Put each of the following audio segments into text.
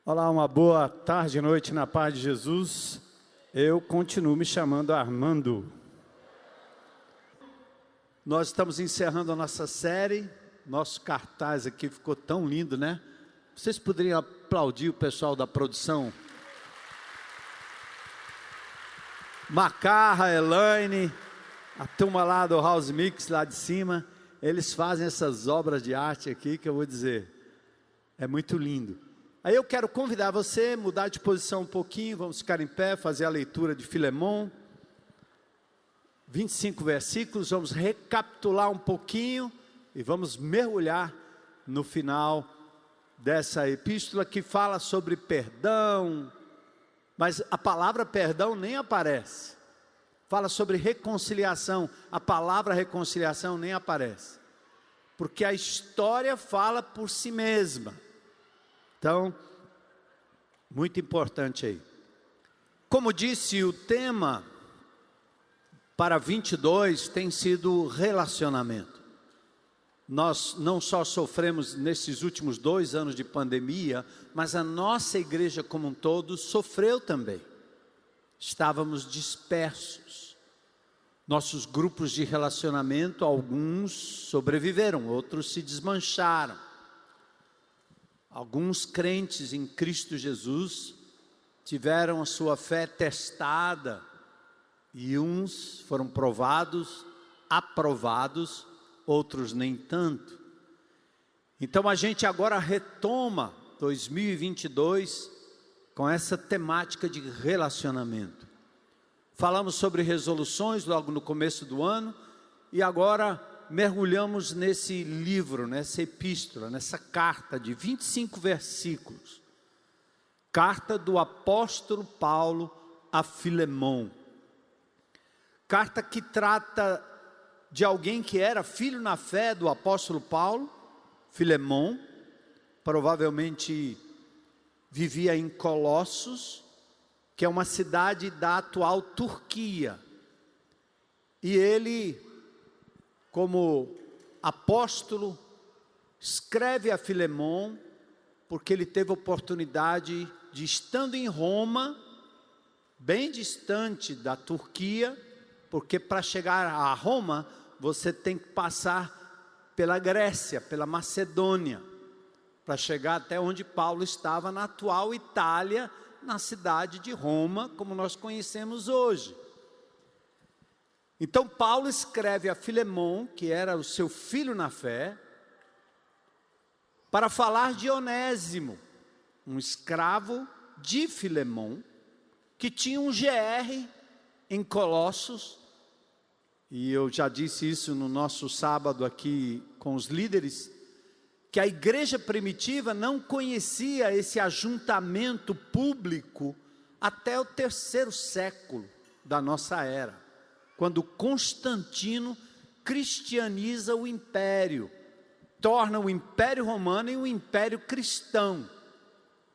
Olá, uma boa tarde e noite na paz de Jesus. Eu continuo me chamando Armando. Nós estamos encerrando a nossa série. Nosso cartaz aqui ficou tão lindo, né? Vocês poderiam aplaudir o pessoal da produção? Macarra, Elaine, a turma lá do House Mix, lá de cima. Eles fazem essas obras de arte aqui que eu vou dizer, é muito lindo. Aí eu quero convidar você a mudar de posição um pouquinho, vamos ficar em pé, fazer a leitura de Filemon. 25 versículos, vamos recapitular um pouquinho e vamos mergulhar no final dessa epístola que fala sobre perdão, mas a palavra perdão nem aparece. Fala sobre reconciliação, a palavra reconciliação nem aparece, porque a história fala por si mesma. Então, muito importante aí. Como disse, o tema para 22 tem sido relacionamento. Nós não só sofremos nesses últimos 2 anos de pandemia, mas a nossa igreja como um todo sofreu também. Estávamos dispersos. Nossos grupos de relacionamento, alguns sobreviveram, outros se desmancharam. Alguns crentes em Cristo Jesus tiveram a sua fé testada e uns foram provados, aprovados, outros nem tanto. Então a gente agora retoma 2022 com essa temática de relacionamento. Falamos sobre resoluções logo no começo do ano e agora mergulhamos nesse livro, nessa epístola, nessa carta de 25 versículos. Carta do apóstolo Paulo a Filemon. Carta que trata de alguém que era filho na fé do apóstolo Paulo, Filemon. Provavelmente vivia em Colossos, que é uma cidade da atual Turquia. E ele, como apóstolo, escreve a Filemon, porque ele teve a oportunidade de, estando em Roma, bem distante da Turquia, porque para chegar a Roma, você tem que passar pela Grécia, pela Macedônia, para chegar até onde Paulo estava, na atual Itália, na cidade de Roma, como nós conhecemos hoje. Então Paulo escreve a Filemon, que era o seu filho na fé, para falar de Onésimo, um escravo de Filemon, que tinha um GR em Colossos, e eu já disse isso no nosso sábado aqui com os líderes, que a igreja primitiva não conhecia esse ajuntamento público até o 3º século da nossa era, quando Constantino cristianiza o império, torna o império romano em um império cristão.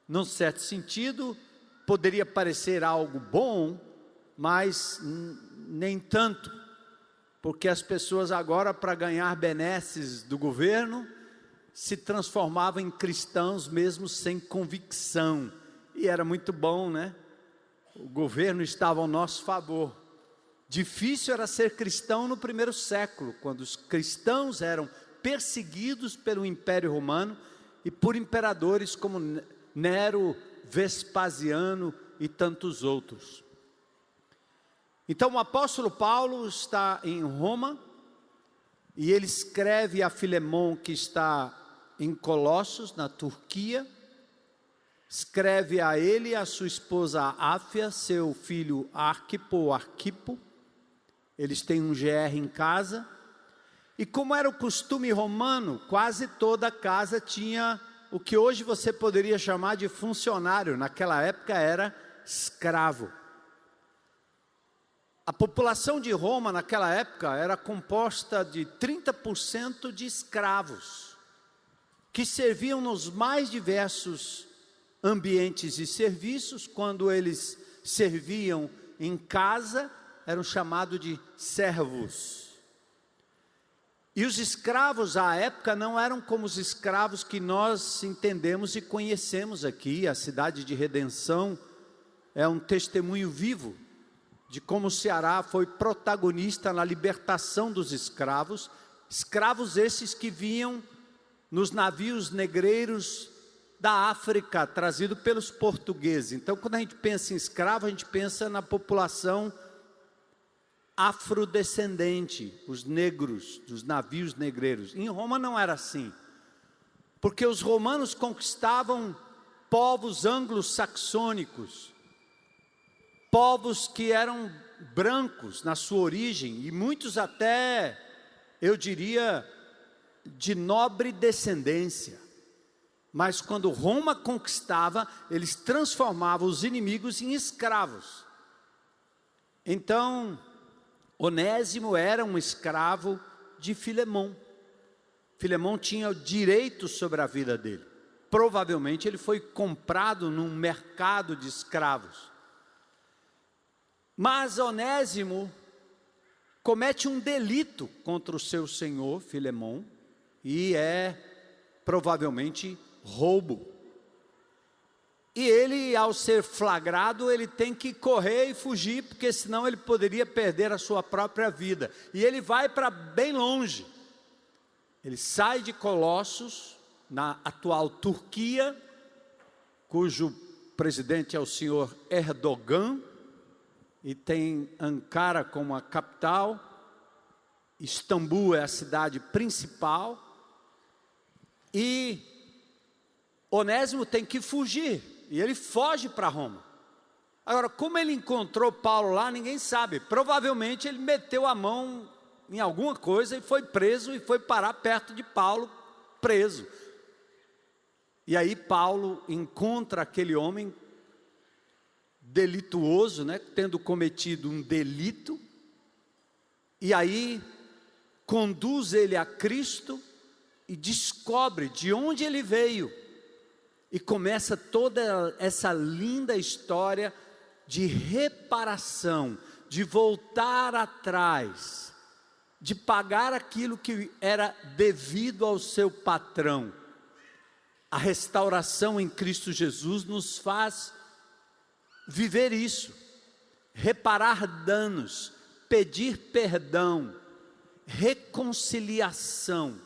Num certo sentido, poderia parecer algo bom, mas nem tanto, porque as pessoas agora, para ganhar benesses do governo, se transformavam em cristãos mesmo sem convicção, e era muito bom, né? O governo estava ao nosso favor. Difícil era ser cristão no 1º século, quando os cristãos eram perseguidos pelo Império Romano e por imperadores como Nero, Vespasiano e tantos outros. Então o apóstolo Paulo está em Roma e ele escreve a Filemon, que está em Colossos, na Turquia. Escreve a ele e a sua esposa Áfia, seu filho Arquipo. Eles têm um GR em casa. E como era o costume romano, quase toda casa tinha o que hoje você poderia chamar de funcionário. Naquela época era escravo. A população de Roma naquela época era composta de 30% de escravos, que serviam nos mais diversos ambientes e serviços. Quando eles serviam em casa, eram chamados de servos. E os escravos à época não eram como os escravos que nós entendemos e conhecemos aqui. A cidade de Redenção é um testemunho vivo de como o Ceará foi protagonista na libertação dos escravos, escravos esses que vinham nos navios negreiros da África, trazido pelos portugueses. Então, quando a gente pensa em escravo, a gente pensa na população afrodescendente, os negros, dos navios negreiros. Em Roma não era assim, porque os romanos conquistavam povos anglo-saxônicos, povos que eram brancos na sua origem, e muitos até, eu diria, de nobre descendência. Mas quando Roma conquistava, eles transformavam os inimigos em escravos. Então, Onésimo era um escravo de Filemão. Filemão tinha o direito sobre a vida dele. Provavelmente ele foi comprado num mercado de escravos. Mas Onésimo comete um delito contra o seu senhor, Filemão, e é provavelmente roubo. E ele, ao ser flagrado, ele tem que correr e fugir, porque senão ele poderia perder a sua própria vida. E ele vai para bem longe. Ele sai de Colossos, na atual Turquia, cujo presidente é o senhor Erdogan, e tem Ankara como a capital, Istambul é a cidade principal, e Onésimo tem que fugir, e ele foge para Roma. Agora, como ele encontrou Paulo lá, ninguém sabe. Provavelmente ele meteu a mão em alguma coisa e foi preso, e foi parar perto de Paulo, preso. E aí Paulo encontra aquele homem delituoso, né, tendo cometido um delito, e aí conduz ele a Cristo e descobre de onde ele veio, e começa toda essa linda história de reparação, de voltar atrás, de pagar aquilo que era devido ao seu patrão. A restauração em Cristo Jesus nos faz viver isso, reparar danos, pedir perdão, reconciliação.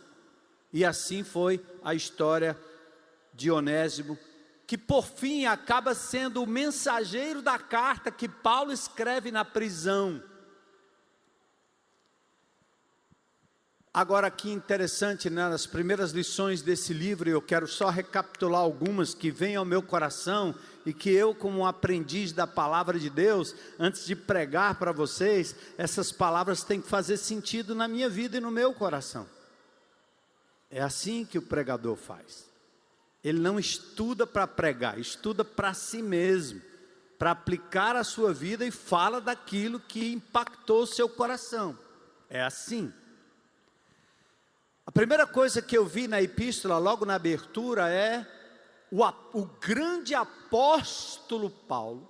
E assim foi a história de Onésimo, que por fim acaba sendo o mensageiro da carta que Paulo escreve na prisão. Agora aqui interessante, né, nas primeiras lições desse livro, eu quero só recapitular algumas que vêm ao meu coração, e que eu, como um aprendiz da palavra de Deus, antes de pregar para vocês, essas palavras têm que fazer sentido na minha vida e no meu coração. É assim que o pregador faz. Ele não estuda para pregar, estuda para si mesmo, para aplicar a sua vida, e fala daquilo que impactou o seu coração. É assim. A primeira coisa que eu vi na epístola, logo na abertura, é o grande apóstolo Paulo,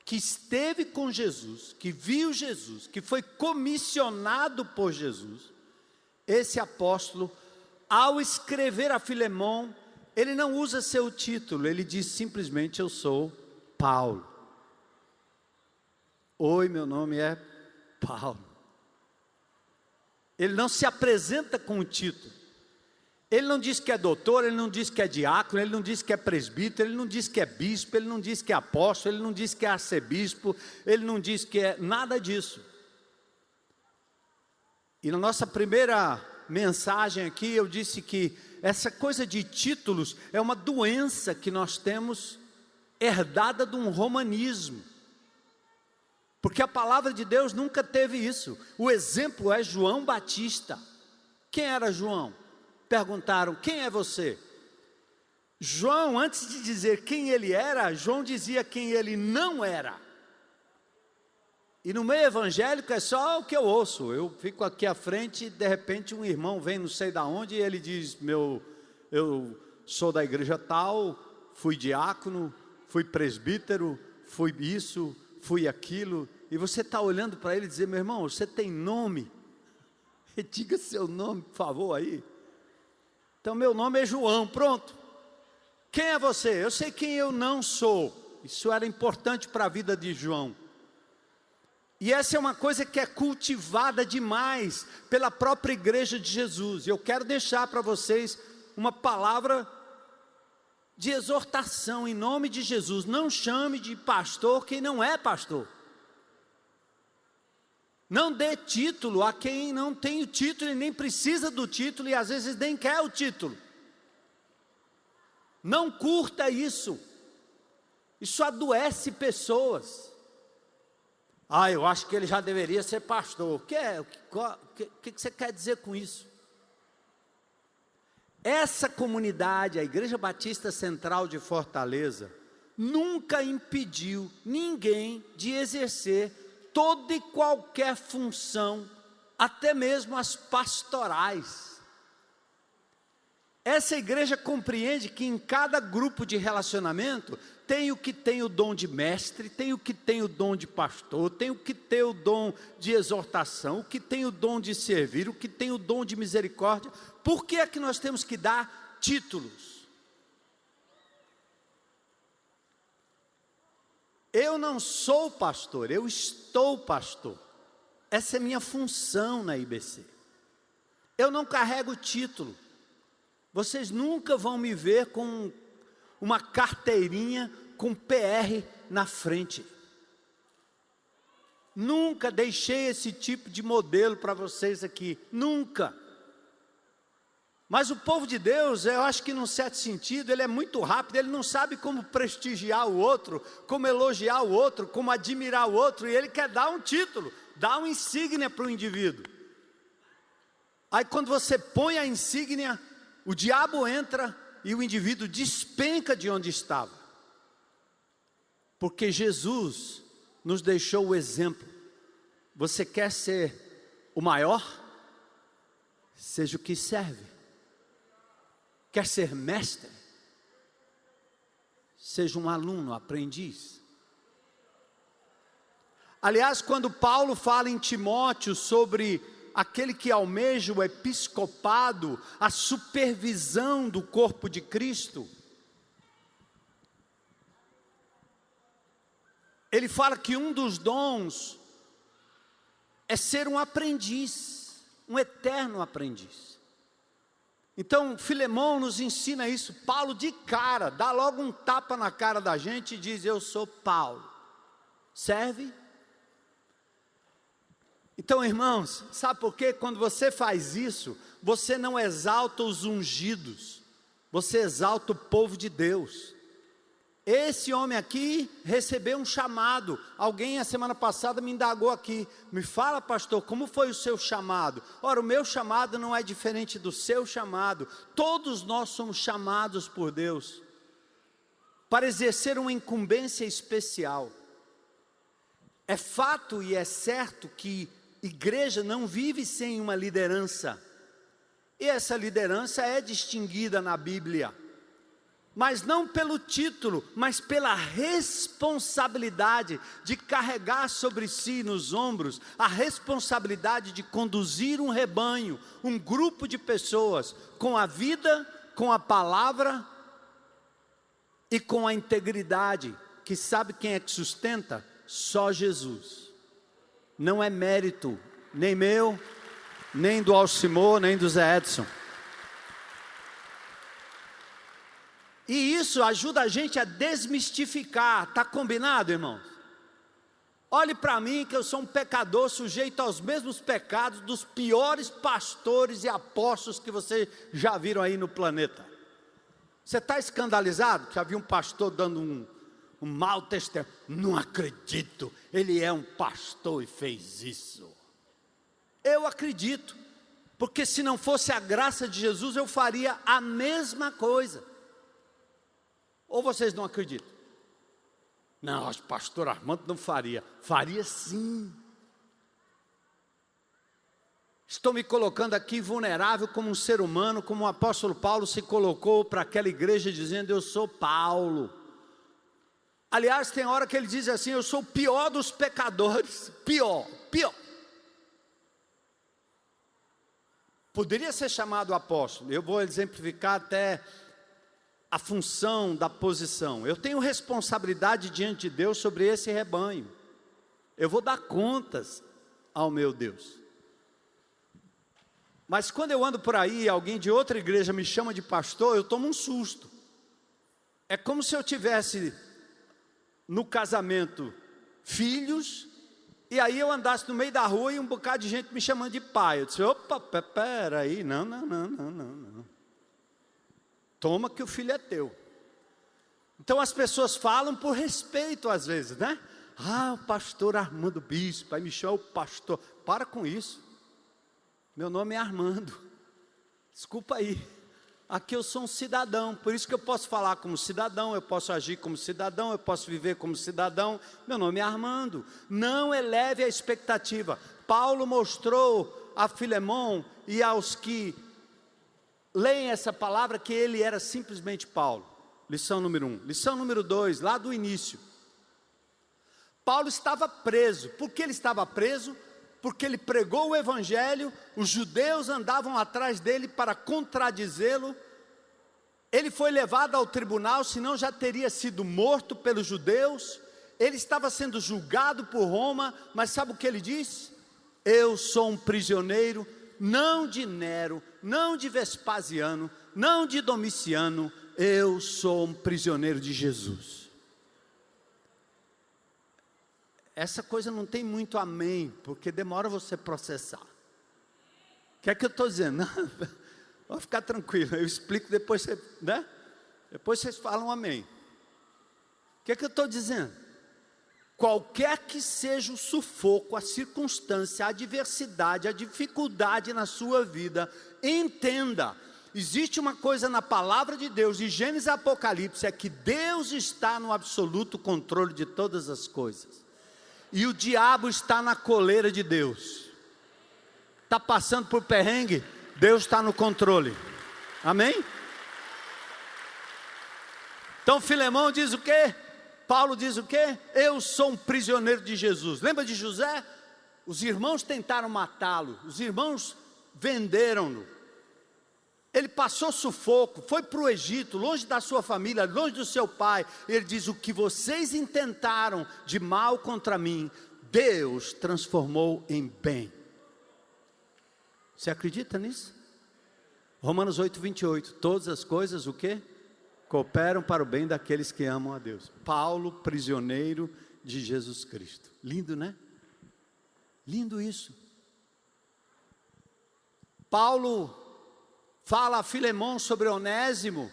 que esteve com Jesus, que viu Jesus, que foi comissionado por Jesus. Esse apóstolo, ao escrever a Filemão, ele não usa seu título, ele diz simplesmente: eu sou Paulo. Oi, meu nome é Paulo. Ele não se apresenta com o título. Ele não diz que é doutor, ele não diz que é diácono, ele não diz que é presbítero, ele não diz que é bispo, ele não diz que é apóstolo, ele não diz que é arcebispo, ele não diz que é nada disso. E na nossa primeira mensagem aqui, eu disse que essa coisa de títulos é uma doença que nós temos herdada de um romanismo. Porque a palavra de Deus nunca teve isso. O exemplo é João Batista. Quem era João? Perguntaram: quem é você? João, antes de dizer quem ele era, João dizia quem ele não era. E no meio evangélico é só o que eu ouço. Eu fico aqui à frente e de repente um irmão vem não sei da onde, e ele diz: eu sou da igreja tal, fui diácono, fui presbítero, fui isso, fui aquilo. E você está olhando para ele e dizer: meu irmão, você tem nome? Diga seu nome, por favor, aí. Então, meu nome é João, pronto. Quem é você? Eu sei quem eu não sou. Isso era importante para a vida de João. E essa é uma coisa que é cultivada demais pela própria igreja de Jesus. Eu quero deixar para vocês uma palavra de exortação em nome de Jesus. Não chame de pastor quem não é pastor. Não dê título a quem não tem o título e nem precisa do título e às vezes nem quer o título. Não curta isso. Isso adoece pessoas. Eu acho que ele já deveria ser pastor. O que você quer dizer com isso? Essa comunidade, a Igreja Batista Central de Fortaleza, nunca impediu ninguém de exercer toda e qualquer função, até mesmo as pastorais. Essa igreja compreende que em cada grupo de relacionamento tem o que tem o dom de mestre, tem o que tem o dom de pastor, tem o que tem o dom de exortação, o que tem o dom de servir, o que tem o dom de misericórdia. Por que é que nós temos que dar títulos? Eu não sou pastor, eu estou pastor. Essa é minha função na IBC. Eu não carrego título. Vocês nunca vão me ver com uma carteirinha com PR na frente. Nunca deixei esse tipo de modelo para vocês aqui, nunca. Mas o povo de Deus, eu acho que num certo sentido, ele é muito rápido, ele não sabe como prestigiar o outro, como elogiar o outro, como admirar o outro, e ele quer dar um título, dar uma insígnia para o indivíduo. Aí quando você põe a insígnia, o diabo entra e o indivíduo despenca de onde estava. Porque Jesus nos deixou o exemplo. Você quer ser o maior? Seja o que serve. Quer ser mestre? Seja um aluno, aprendiz. Aliás, quando Paulo fala em Timóteo sobre aquele que almeja o episcopado, a supervisão do corpo de Cristo, ele fala que um dos dons é ser um aprendiz, um eterno aprendiz. Então, Filemão nos ensina isso. Paulo de cara, dá logo um tapa na cara da gente e diz: eu sou Paulo. Serve? Então, irmãos, sabe por quê? Quando você faz isso, você não exalta os ungidos, você exalta o povo de Deus. Esse homem aqui recebeu um chamado. Alguém a semana passada me indagou aqui: me fala, pastor, como foi o seu chamado? Ora, o meu chamado não é diferente do seu chamado. Todos nós somos chamados por Deus para exercer uma incumbência especial. É fato e é certo que igreja não vive sem uma liderança, e essa liderança é distinguida na Bíblia, mas não pelo título, mas pela responsabilidade de carregar sobre si, nos ombros, a responsabilidade de conduzir um rebanho, um grupo de pessoas, com a vida, com a palavra e com a integridade, que sabe quem é que sustenta? Só Jesus. Não é mérito, nem meu, nem do Alcimor, nem do Zé Edson. E isso ajuda a gente a desmistificar. Está combinado, irmãos? Olhe para mim, que eu sou um pecador sujeito aos mesmos pecados dos piores pastores e apóstolos que vocês já viram aí no planeta. Você está escandalizado que havia um pastor dando um mau testemunho? Não acredito, ele é um pastor e fez isso. Eu acredito, porque se não fosse a graça de Jesus, eu faria a mesma coisa. Ou vocês não acreditam? Não, acho que o pastor Armando não faria. Faria sim. Estou me colocando aqui vulnerável como um ser humano, como o apóstolo Paulo se colocou para aquela igreja dizendo: eu sou Paulo. Aliás, tem hora que ele diz assim: eu sou o pior dos pecadores. Pior. poderia ser chamado apóstolo. Eu vou exemplificar até a função da posição. Eu tenho responsabilidade diante de Deus sobre esse rebanho. Eu vou dar contas ao meu Deus. Mas quando eu ando por aí, alguém de outra igreja me chama de pastor, eu tomo um susto. É como se eu tivesse no casamento filhos, e aí eu andasse no meio da rua e um bocado de gente me chamando de pai. Eu disse, opa, peraí, não. Toma que o filho é teu. Então as pessoas falam por respeito às vezes, né? Ah, o pastor Armando Bispo, aí me chama o pastor. Para com isso. Meu nome é Armando. Desculpa aí. Aqui eu sou um cidadão, por isso que eu posso falar como cidadão, eu posso agir como cidadão, eu posso viver como cidadão. Meu nome é Armando. Não eleve a expectativa. Paulo mostrou a Filemão e aos que leem essa palavra que ele era simplesmente Paulo. Lição número 1. Lição número 2, lá do início. Paulo estava preso. Por que ele estava preso? Porque ele pregou o evangelho, os judeus andavam atrás dele para contradizê-lo. Ele foi levado ao tribunal, senão já teria sido morto pelos judeus. Ele estava sendo julgado por Roma, mas sabe o que ele disse? Eu sou um prisioneiro, não de Nero, não de Vespasiano, não de Domiciano, eu sou um prisioneiro de Jesus. Essa coisa não tem muito amém, porque demora você processar. O que é que eu estou dizendo? Não, vou ficar tranquilo, eu explico depois, né? Depois vocês falam amém. O que é que eu estou dizendo? Qualquer que seja o sufoco, a circunstância, a adversidade, a dificuldade na sua vida, entenda, existe uma coisa na palavra de Deus, de Gênesis e Apocalipse, é que Deus está no absoluto controle de todas as coisas. E o diabo está na coleira de Deus. Está passando por perrengue? Deus está no controle. Amém? Então Filemão diz o quê? Paulo diz o quê? Eu sou um prisioneiro de Jesus. Lembra de José? Os irmãos tentaram matá-lo. Os irmãos venderam-no. Ele passou sufoco, foi para o Egito, longe da sua família, longe do seu pai. Ele diz, o que vocês intentaram de mal contra mim, Deus transformou em bem. Você acredita nisso? Romanos 8, 28, todas as coisas, o quê? Cooperam para o bem daqueles que amam a Deus. Paulo, prisioneiro de Jesus Cristo. Lindo, né? Lindo isso. Paulo fala a Filemão sobre Onésimo,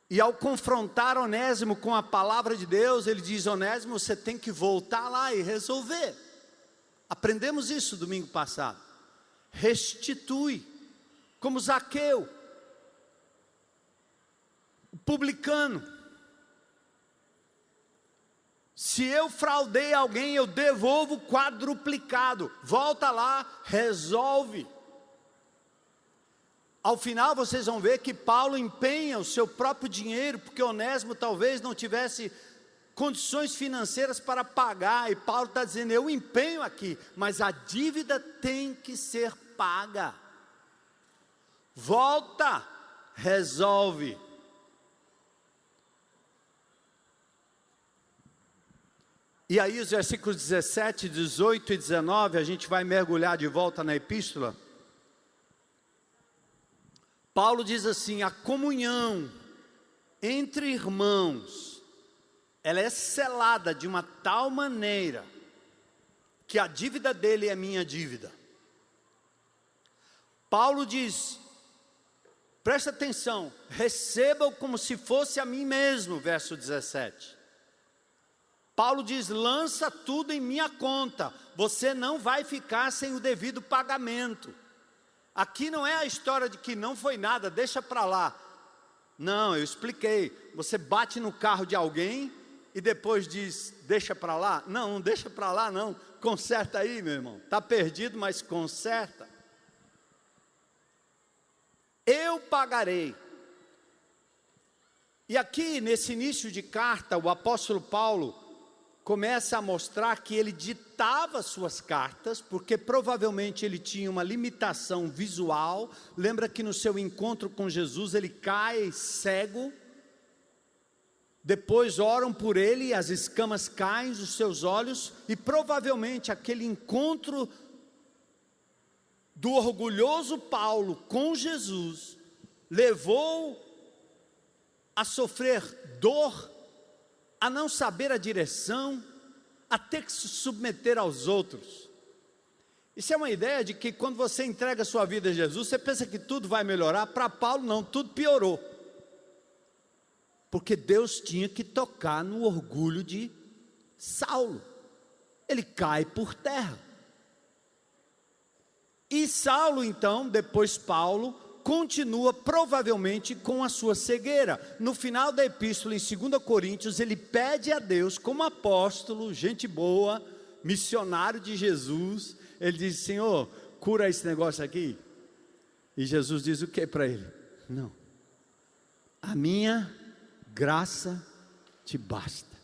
e ao confrontar Onésimo com a palavra de Deus, ele diz, Onésimo, você tem que voltar lá e resolver. Aprendemos isso domingo passado. Restitui, como Zaqueu, o publicano. Se eu fraudei alguém, eu devolvo quadruplicado. Volta lá, resolve. Ao final vocês vão ver que Paulo empenha o seu próprio dinheiro, porque Onésimo talvez não tivesse condições financeiras para pagar, e Paulo está dizendo, eu empenho aqui, mas a dívida tem que ser paga. Volta, resolve. E aí os versículos 17, 18 e 19, a gente vai mergulhar de volta na epístola. Paulo diz assim, a comunhão entre irmãos, ela é selada de uma tal maneira, que a dívida dele é minha dívida. Paulo diz, presta atenção, receba-o como se fosse a mim mesmo, verso 17. Paulo diz, lança tudo em minha conta, você não vai ficar sem o devido pagamento. Aqui não é a história de que não foi nada, deixa para lá. Não, eu expliquei. Você bate no carro de alguém e depois diz, deixa para lá. Não, não deixa para lá não. Conserta aí, meu irmão. Está perdido, mas conserta. Eu pagarei. E aqui, nesse início de carta, o apóstolo Paulo começa a mostrar que ele ditava suas cartas, porque provavelmente ele tinha uma limitação visual. Lembra que no seu encontro com Jesus ele cai cego, depois oram por ele, as escamas caem dos seus olhos, e provavelmente aquele encontro do orgulhoso Paulo com Jesus levou a sofrer dor, a não saber a direção, a ter que se submeter aos outros. Isso é uma ideia de que quando você entrega a sua vida a Jesus, você pensa que tudo vai melhorar. Para Paulo não, tudo piorou, porque Deus tinha que tocar no orgulho de Saulo. Ele cai por terra, e Saulo então, depois Paulo, continua provavelmente com a sua cegueira. No final da epístola, em 2 Coríntios, ele pede a Deus, como apóstolo, gente boa, missionário de Jesus, ele diz: Senhor, cura esse negócio aqui. E Jesus diz o que para ele? Não, a minha graça te basta.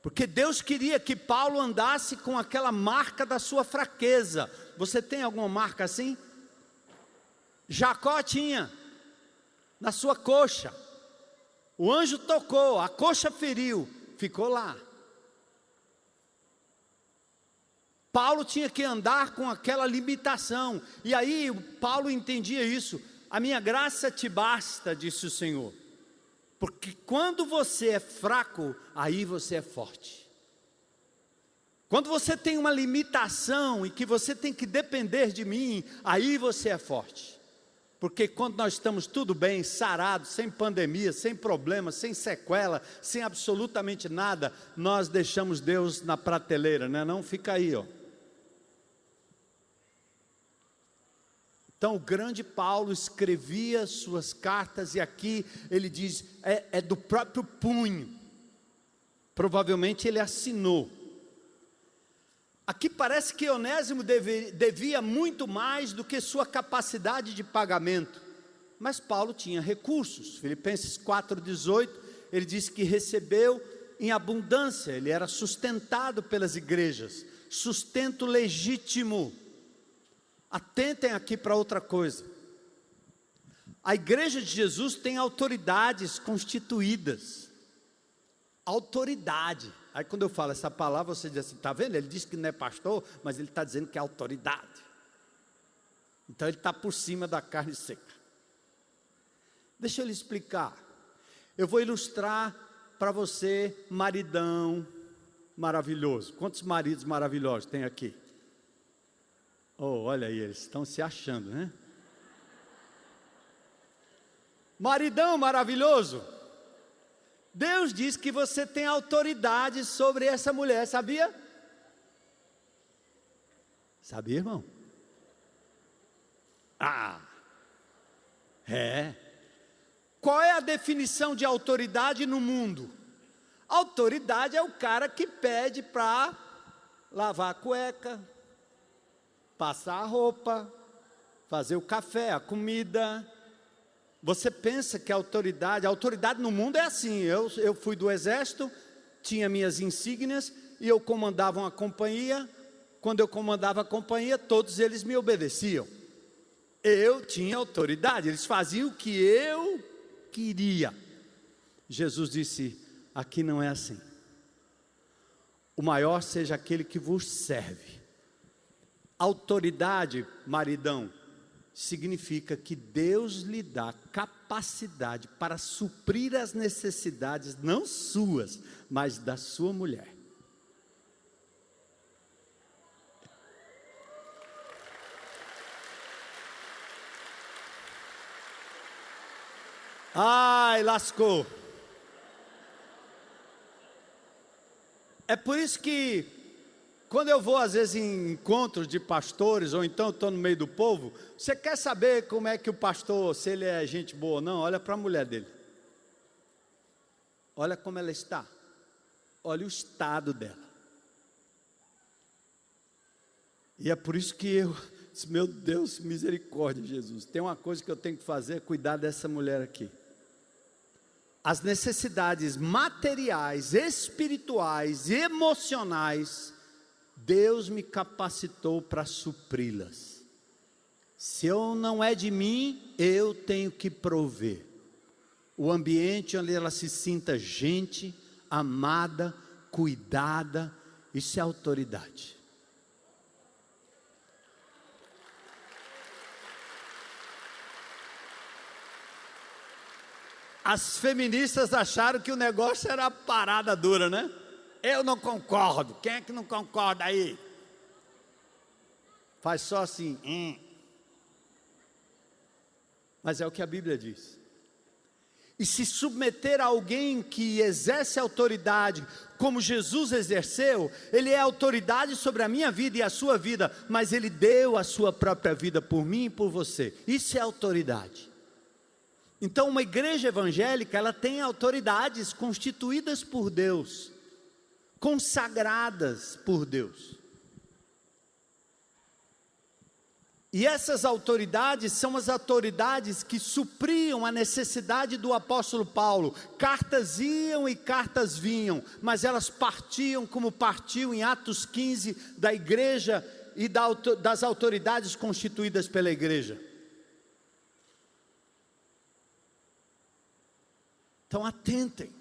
Porque Deus queria que Paulo andasse com aquela marca da sua fraqueza. Você tem alguma marca assim? Jacó tinha na sua coxa. O anjo tocou, a coxa feriu, ficou lá. Paulo tinha que andar com aquela limitação. E aí Paulo entendia isso. A minha graça te basta, disse o Senhor. Porque quando você é fraco, aí você é forte. Quando você tem uma limitação e que você tem que depender de mim, aí você é forte. Porque quando nós estamos tudo bem, sarados, sem pandemia, sem problema, sem sequela, sem absolutamente nada, nós deixamos Deus na prateleira, né? Não fica aí, ó. Então o grande Paulo escrevia suas cartas, e aqui ele diz, é do próprio punho. Provavelmente ele assinou. Aqui parece que Onésimo devia muito mais do que sua capacidade de pagamento, mas Paulo tinha recursos. Filipenses 4,18, ele diz que recebeu em abundância, ele era sustentado pelas igrejas, sustento legítimo. Atentem aqui para outra coisa, a igreja de Jesus tem autoridades constituídas, autoridade. Aí quando eu falo essa palavra, você diz assim, está vendo? Ele disse que não é pastor, mas ele está dizendo que é autoridade. Então ele está por cima da carne seca. Deixa eu lhe explicar. Eu vou ilustrar para você, maridão maravilhoso. Quantos maridos maravilhosos tem aqui? Oh, olha aí, eles estão se achando, né? Maridão maravilhoso. Deus diz que você tem autoridade sobre essa mulher, sabia? Sabia, irmão? Qual é a definição de autoridade no mundo? Autoridade é o cara que pede para lavar a cueca, passar a roupa, fazer o café, a comida. Você pensa que a autoridade no mundo é assim. Eu fui do exército, tinha minhas insígnias, e eu comandava uma companhia. Quando eu comandava a companhia, todos eles me obedeciam. Eu tinha autoridade, eles faziam o que eu queria. Jesus disse, aqui não é assim. O maior seja aquele que vos serve. Autoridade, maridão, significa que Deus lhe dá capacidade para suprir as necessidades, não suas, mas da sua mulher. Ai, lascou. É por isso que quando eu vou às vezes em encontros de pastores, ou então estou no meio do povo, você quer saber como é que o pastor, se ele é gente boa ou não, olha para a mulher dele. Olha como ela está. Olha o estado dela. E é por isso que eu disse, meu Deus, misericórdia, Jesus. Tem uma coisa que eu tenho que fazer, é cuidar dessa mulher aqui. as necessidades materiais, espirituais e emocionais, Deus me capacitou para supri-las. Se eu não é de mim, eu tenho que prover o ambiente onde ela se sinta gente, amada, cuidada. Isso é autoridade. As feministas acharam que o negócio era parada dura, né? Eu não concordo. Quem é que não concorda aí? Faz só assim. Mas é o que a Bíblia diz. E se submeter a alguém que exerce autoridade, como Jesus exerceu, ele é autoridade sobre a minha vida e a sua vida, mas ele deu a sua própria vida por mim e por você. Isso é autoridade. Então, uma igreja evangélica, ela tem autoridades constituídas por Deus, consagradas por Deus. E essas autoridades são as autoridades que supriam a necessidade do apóstolo Paulo. Cartas iam e cartas vinham, mas elas partiam como partiu em Atos 15 da igreja e das autoridades constituídas pela igreja. Então atentem,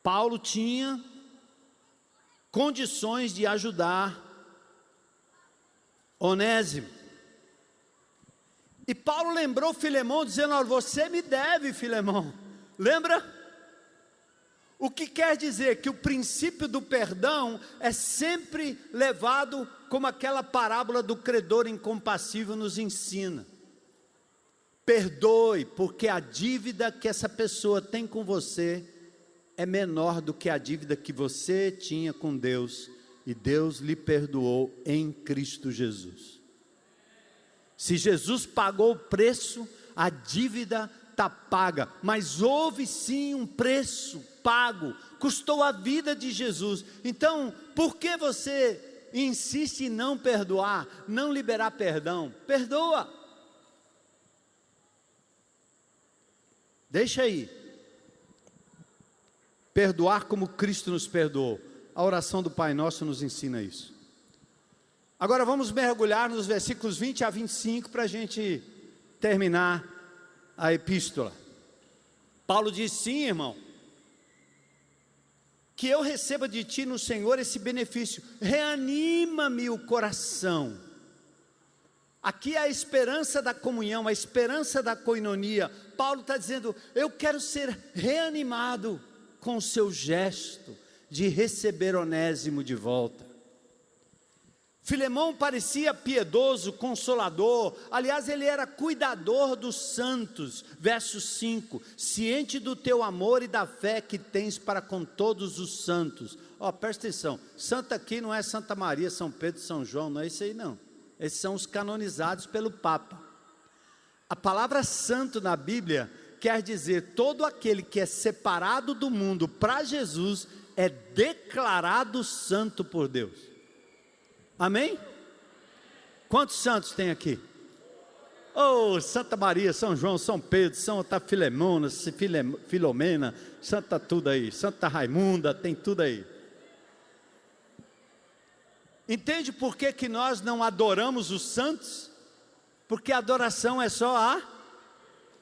Paulo tinha condições de ajudar Onésimo, e Paulo lembrou Filemão dizendo: olha, você me deve, Filemão, lembra? O que quer dizer que o princípio do perdão é sempre levado como aquela parábola do credor incompassível nos ensina. Perdoe, porque a dívida que essa pessoa tem com você é menor do que a dívida que você tinha com Deus, e Deus lhe perdoou em Cristo Jesus. Se Jesus pagou o preço, a dívida está paga, mas houve sim um preço pago, custou a vida de Jesus. Então, por que você insiste em não perdoar, não liberar perdão? Perdoa. Deixa aí. Perdoar como Cristo nos perdoou. A oração do Pai Nosso nos ensina isso. Agora vamos mergulhar nos versículos 20 a 25 para a gente terminar a epístola. Paulo diz: sim, irmão, que eu receba de ti no Senhor esse benefício, reanima-me o coração. Aqui é a esperança da comunhão, a esperança da coinonia. Paulo está dizendo: eu quero ser reanimado com o seu gesto de receber Onésimo de volta. Filemão parecia piedoso, consolador, aliás ele era cuidador dos santos, verso 5, ciente do teu amor e da fé que tens para com todos os santos. Presta atenção, santo aqui não é Santa Maria, São Pedro, São João, não é isso aí não, esses são os canonizados pelo Papa. A palavra santo na Bíblia quer dizer todo aquele que é separado do mundo para Jesus, é declarado santo por Deus. Amém? Quantos santos tem aqui? Santa Maria, São João, São Pedro, Santa Filomena, Santa tudo aí, Santa Raimunda, tem tudo aí. Entende por que nós não adoramos os santos? Porque a adoração é só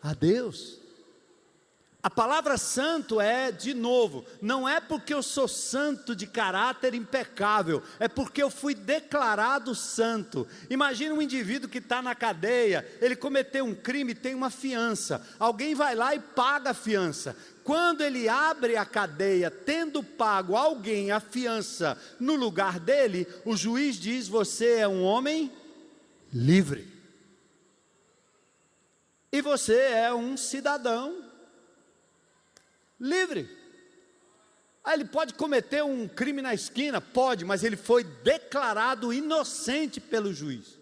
a Deus. A palavra santo é, de novo, não é porque eu sou santo de caráter impecável, é porque eu fui declarado santo. Imagina um indivíduo que está na cadeia, ele cometeu um crime, tem uma fiança, alguém vai lá e paga a fiança. Quando ele abre a cadeia, tendo pago alguém a fiança no lugar dele, o juiz diz: você é um homem livre. E você é um cidadão livre. Ele pode cometer um crime na esquina? Pode, mas ele foi declarado inocente pelo juiz.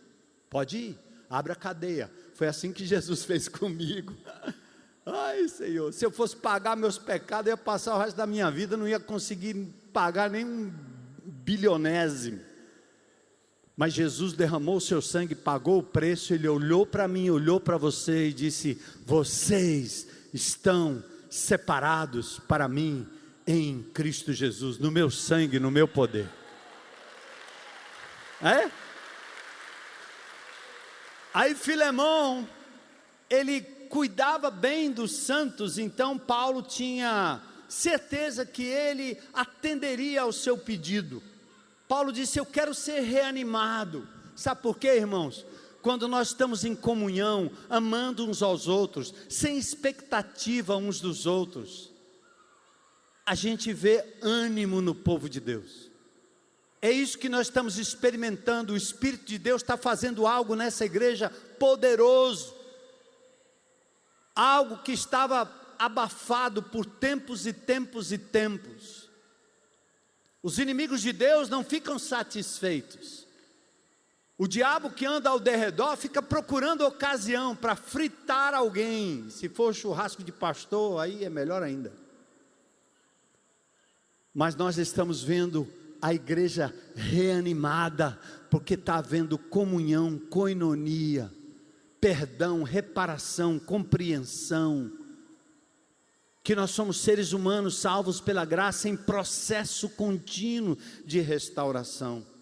Pode ir, abre a cadeia. Foi assim que Jesus fez comigo. Ai, Senhor, se eu fosse pagar meus pecados, eu ia passar o resto da minha vida, não ia conseguir pagar nem um bilionésimo. Mas Jesus derramou o seu sangue, pagou o preço. Ele olhou para mim, olhou para você e disse: vocês estão separados para mim em Cristo Jesus, no meu sangue, no meu poder. É? Aí Filemão, ele cuidava bem dos santos, então Paulo tinha certeza que ele atenderia ao seu pedido. Paulo disse: eu quero ser reanimado. Sabe por quê, irmãos? Quando nós estamos em comunhão, amando uns aos outros, sem expectativa uns dos outros, a gente vê ânimo no povo de Deus. É isso que nós estamos experimentando. O Espírito de Deus está fazendo algo nessa igreja poderoso, algo que estava abafado por tempos e tempos e tempos. Os inimigos de Deus não ficam satisfeitos. O diabo que anda ao derredor fica procurando ocasião para fritar alguém. Se for churrasco de pastor, aí é melhor ainda. Mas nós estamos vendo a igreja reanimada, porque está havendo comunhão, koinonia, perdão, reparação, compreensão. Que nós somos seres humanos salvos pela graça em processo contínuo de restauração.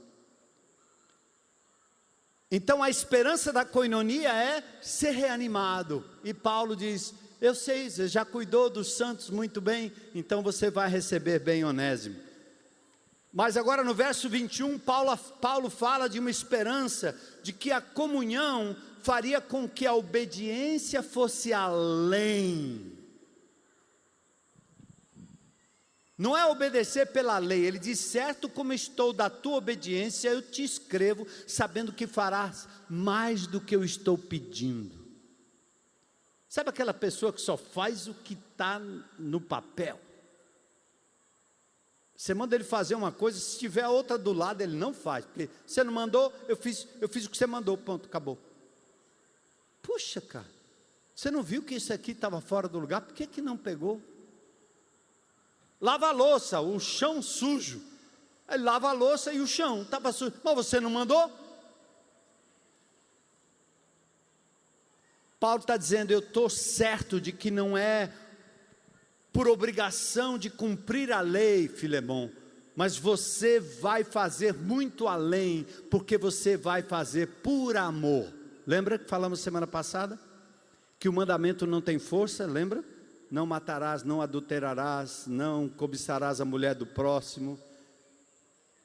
Então a esperança da koinonia é ser reanimado. E Paulo diz: eu sei, você já cuidou dos santos muito bem, então você vai receber bem Onésimo. Mas agora no verso 21, Paulo fala de uma esperança de que a comunhão faria com que a obediência fosse além. Não é obedecer pela lei. Ele diz: certo como estou da tua obediência, eu te escrevo, sabendo que farás mais do que eu estou pedindo. Sabe aquela pessoa que só faz o que está no papel? Você manda ele fazer uma coisa, se tiver outra do lado, ele não faz, porque você não mandou, eu fiz o que você mandou, pronto, acabou. Puxa, cara, você não viu que isso aqui estava fora do lugar? Por que não pegou? Lava a louça, o chão sujo. Ele lava a louça e o chão estava sujo. Mas você não mandou? Paulo está dizendo: eu estou certo de que não é por obrigação de cumprir a lei, Filemão, mas você vai fazer muito além, porque você vai fazer por amor. Lembra que falamos semana passada? Que o mandamento não tem força, lembra? Não matarás, não adulterarás, não cobiçarás a mulher do próximo.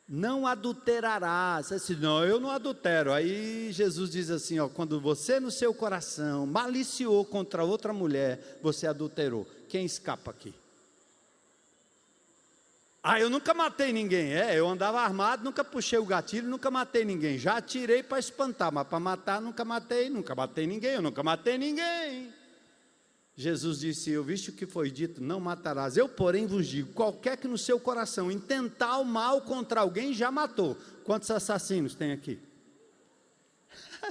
Não adulterarás. Assim, não, eu não adultero. Aí Jesus diz assim, ó: quando você no seu coração maliciou contra outra mulher, você adulterou. Quem escapa aqui? Ah, eu nunca matei ninguém. Eu andava armado, nunca puxei o gatilho, nunca matei ninguém. Já atirei para espantar, mas para matar nunca matei ninguém, eu nunca matei ninguém. Jesus disse: eu visto o que foi dito, não matarás. Eu, porém, vos digo: qualquer que no seu coração intentar o mal contra alguém, já matou. Quantos assassinos tem aqui?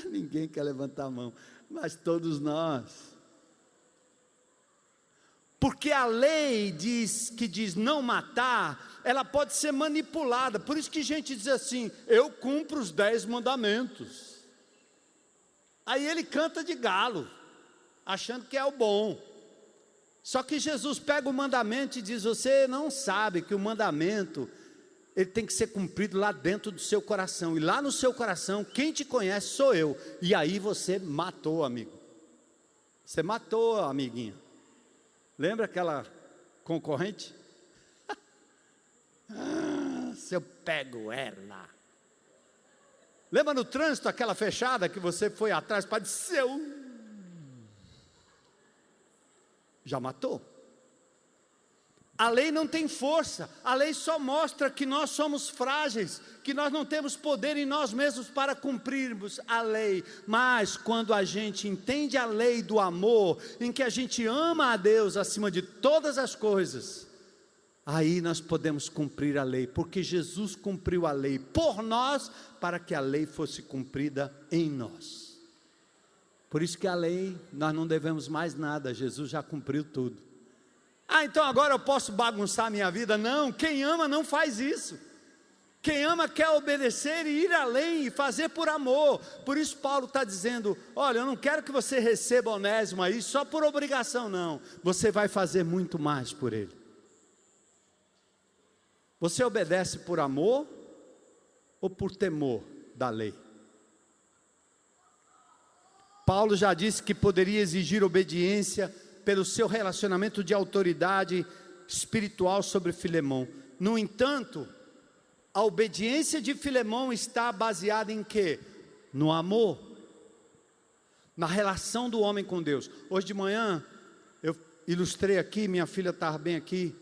Ninguém quer levantar a mão, mas todos nós. Porque a lei que diz não matar, ela pode ser manipulada. Por isso que gente diz assim: eu cumpro os 10 mandamentos. Aí ele canta de galo, achando que é o bom. Só que Jesus pega o mandamento e diz: você não sabe que o mandamento, ele tem que ser cumprido lá dentro do seu coração. E lá no seu coração, quem te conhece sou eu. E aí você matou, amigo. Você matou, amiguinha. Lembra aquela concorrente? Se eu pego ela. Lembra no trânsito aquela fechada que você foi atrás para dizer: já matou. A lei não tem força, a lei só mostra que nós somos frágeis, que nós não temos poder em nós mesmos para cumprirmos a lei. Mas quando a gente entende a lei do amor, em que a gente ama a Deus acima de todas as coisas, aí nós podemos cumprir a lei, porque Jesus cumpriu a lei por nós, para que a lei fosse cumprida em nós. Por isso que a lei, nós não devemos mais nada, Jesus já cumpriu tudo. Então agora eu posso bagunçar a minha vida? Não, quem ama não faz isso. Quem ama quer obedecer e ir além e fazer por amor. Por isso Paulo está dizendo, olha, eu não quero que você receba Onésimo aí só por obrigação, não. Você vai fazer muito mais por ele. Você obedece por amor ou por temor da lei? Paulo já disse que poderia exigir obediência pelo seu relacionamento de autoridade espiritual sobre Filemão. No entanto, a obediência de Filemão está baseada em quê? No amor, na relação do homem com Deus. Hoje de manhã, eu ilustrei aqui, minha filha estava bem aqui.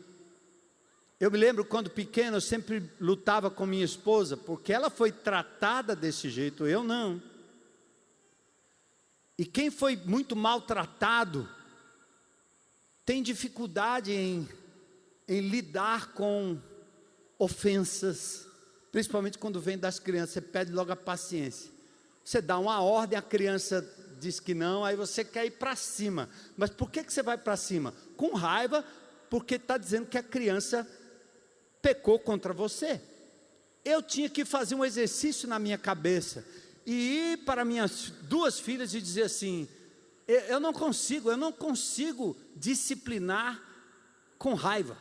Eu me lembro quando pequeno, eu sempre lutava com minha esposa, porque ela foi tratada desse jeito, eu não. E quem foi muito maltratado, tem dificuldade em lidar com ofensas, principalmente quando vem das crianças, você pede logo a paciência. Você dá uma ordem, a criança diz que não, aí você quer ir para cima. Mas por que você vai para cima? Com raiva, porque está dizendo que a criança pecou contra você. Eu tinha que fazer um exercício na minha cabeça, e ir para minhas duas filhas e dizer assim, eu não consigo disciplinar com raiva,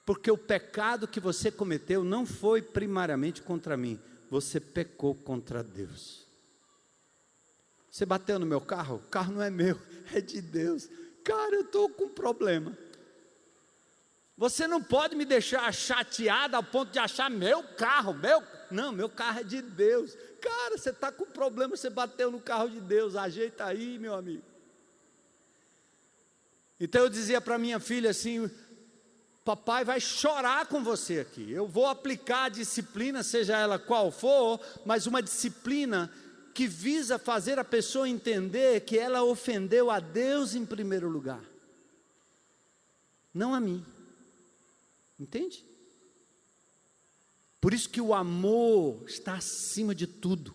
porque o pecado que você cometeu não foi primariamente contra mim, você pecou contra Deus. Você bateu no meu carro? O carro não é meu, é de Deus. Cara, eu estou com um problema. Você não pode me deixar chateado ao ponto de achar meu carro, não, meu carro é de Deus. Cara, você está com problema, você bateu no carro de Deus, ajeita aí, meu amigo. Então eu dizia para minha filha assim, papai vai chorar com você aqui, eu vou aplicar a disciplina, seja ela qual for, mas uma disciplina que visa fazer a pessoa entender que ela ofendeu a Deus em primeiro lugar, não a mim, entende? Por isso que o amor está acima de tudo.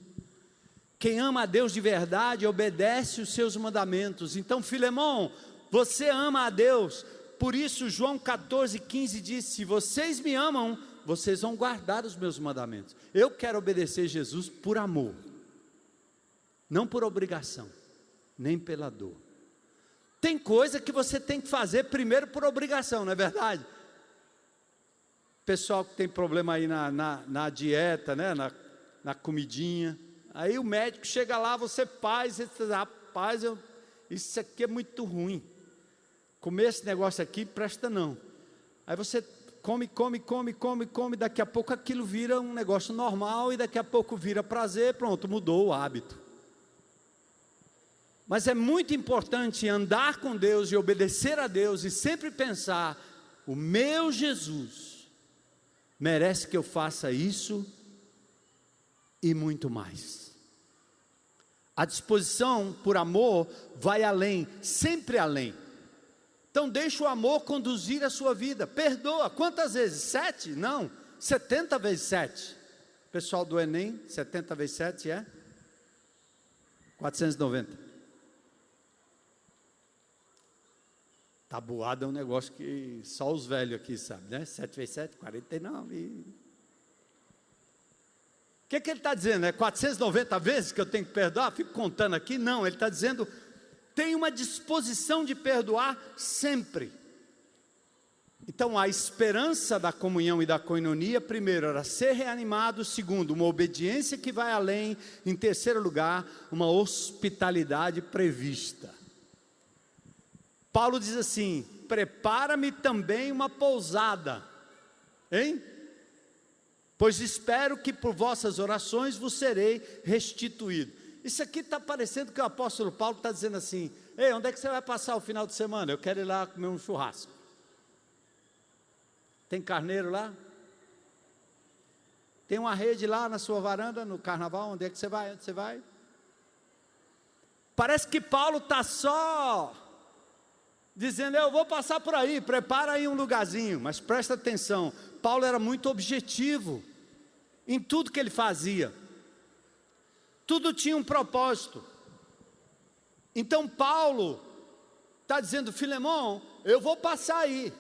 Quem ama a Deus de verdade obedece os seus mandamentos. Então, Filemão, você ama a Deus. Por isso, João 14,15 diz, se vocês me amam, vocês vão guardar os meus mandamentos. Eu quero obedecer Jesus por amor, não por obrigação, nem pela dor. Tem coisa que você tem que fazer primeiro por obrigação, não é verdade? Pessoal que tem problema aí na dieta, né? na comidinha, aí o médico chega lá, você faz, você diz, rapaz, isso aqui é muito ruim, comer esse negócio aqui presta não. Aí você come, daqui a pouco aquilo vira um negócio normal, e daqui a pouco vira prazer, pronto, mudou o hábito. Mas é muito importante andar com Deus e obedecer a Deus, e sempre pensar, o meu Jesus merece que eu faça isso e muito mais. A disposição por amor vai além, sempre além. Então deixa o amor conduzir a sua vida. Perdoa, quantas vezes? 7? Não, 70 vezes 7. Pessoal do Enem, 70 vezes 7 é? 490. Tabuada é um negócio que só os velhos aqui sabem, né? 7 vezes 7, 49. O que ele está dizendo? É 490 vezes que eu tenho que perdoar? Fico contando aqui? Não, ele está dizendo, tem uma disposição de perdoar sempre. Então a esperança da comunhão e da coinonia, primeiro, era ser reanimado. Segundo, uma obediência que vai além. Em terceiro lugar, uma hospitalidade prevista. Paulo diz assim, prepara-me também uma pousada, hein? Pois espero que por vossas orações vos serei restituído. Isso aqui está parecendo que o apóstolo Paulo está dizendo assim, ei, onde é que você vai passar o final de semana? Eu quero ir lá comer um churrasco. Tem carneiro lá? Tem uma rede lá na sua varanda, no carnaval, onde é que você vai? Onde você vai? Parece que Paulo está só dizendo, eu vou passar por aí, prepara aí um lugarzinho. Mas presta atenção, Paulo era muito objetivo em tudo que ele fazia. Tudo tinha um propósito. Então Paulo está dizendo, Filemão, eu vou passar aí.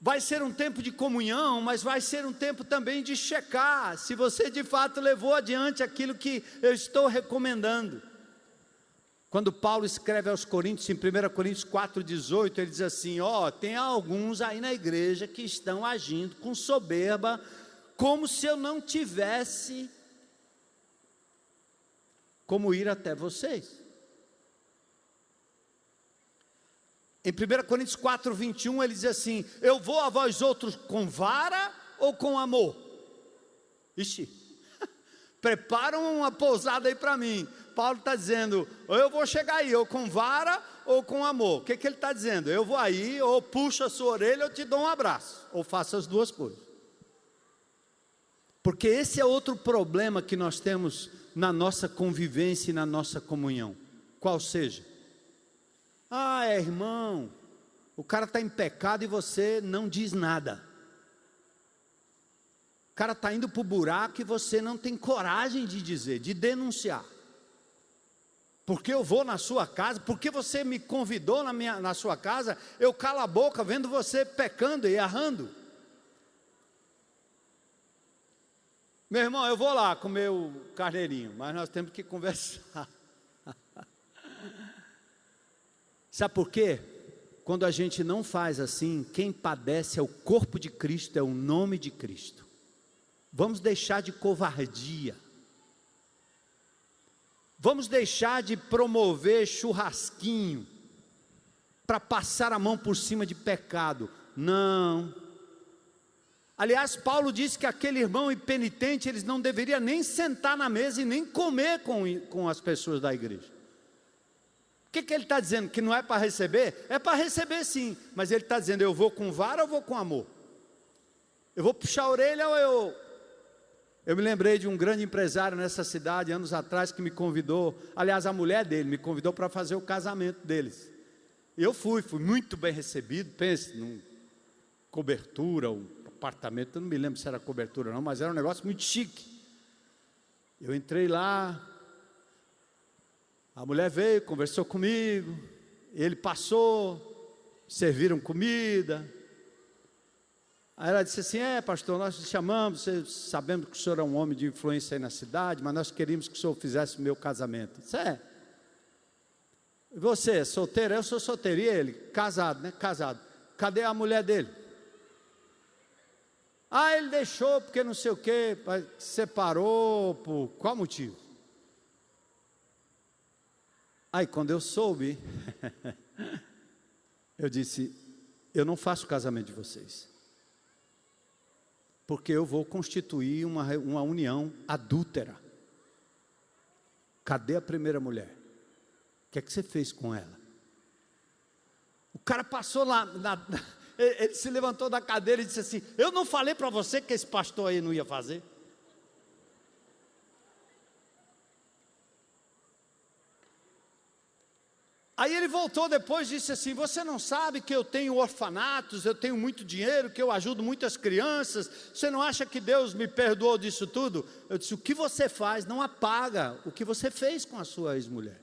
Vai ser um tempo de comunhão, mas vai ser um tempo também de checar se você de fato levou adiante aquilo que eu estou recomendando. Quando Paulo escreve aos Coríntios, em 1 Coríntios 4,18, ele diz assim: tem alguns aí na igreja que estão agindo com soberba, como se eu não tivesse como ir até vocês. Em 1 Coríntios 4,21, ele diz assim: eu vou a vós outros com vara ou com amor? Ixi, preparam uma pousada aí para mim. Paulo está dizendo, ou eu vou chegar aí, ou com vara ou com amor. O que ele está dizendo? Eu vou aí, ou puxo a sua orelha, ou te dou um abraço, ou faço as duas coisas. Porque esse é outro problema que nós temos na nossa convivência e na nossa comunhão. Qual seja? Irmão, o cara está em pecado e você não diz nada. O cara está indo para o buraco e você não tem coragem de dizer, de denunciar. Porque eu vou na sua casa, porque você me convidou na sua casa, eu calo a boca vendo você pecando e errando. Meu irmão, eu vou lá comer o carneirinho, mas nós temos que conversar. Sabe por quê? Quando a gente não faz assim, quem padece é o corpo de Cristo, é o nome de Cristo. Vamos deixar de covardia. Vamos deixar de promover churrasquinho para passar a mão por cima de pecado. Não. Aliás, Paulo disse que aquele irmão impenitente, eles não deveriam nem sentar na mesa e nem comer com as pessoas da igreja. O que ele está dizendo? Que não é para receber? É para receber sim, mas ele está dizendo, eu vou com vara ou vou com amor? Eu vou puxar a orelha ou eu me lembrei de um grande empresário nessa cidade, anos atrás, que me convidou, aliás, a mulher dele me convidou para fazer o casamento deles. Eu fui muito bem recebido, pense, num cobertura, um apartamento, eu não me lembro se era cobertura não, mas era um negócio muito chique. Eu entrei lá, a mulher veio, conversou comigo, ele passou, serviram comida. Aí ela disse assim, pastor, nós te chamamos, sabemos que o senhor é um homem de influência aí na cidade, mas nós queríamos que o senhor fizesse o meu casamento. Eu disse, E você, é solteiro? Eu sou solteiro. E ele? Casado, né? Casado. Cadê a mulher dele? Ele deixou porque não sei o quê, separou, por qual motivo? Aí quando eu soube, eu disse, eu não faço o casamento de vocês. Porque eu vou constituir uma união adúltera. Cadê a primeira mulher? O que é que você fez com ela? O cara passou lá, ele se levantou da cadeira e disse assim, eu não falei para você que esse pastor aí não ia fazer? Aí ele voltou depois e disse assim, você não sabe que eu tenho orfanatos, eu tenho muito dinheiro, que eu ajudo muitas crianças, você não acha que Deus me perdoou disso tudo? Eu disse, o que você faz não apaga o que você fez com a sua ex-mulher.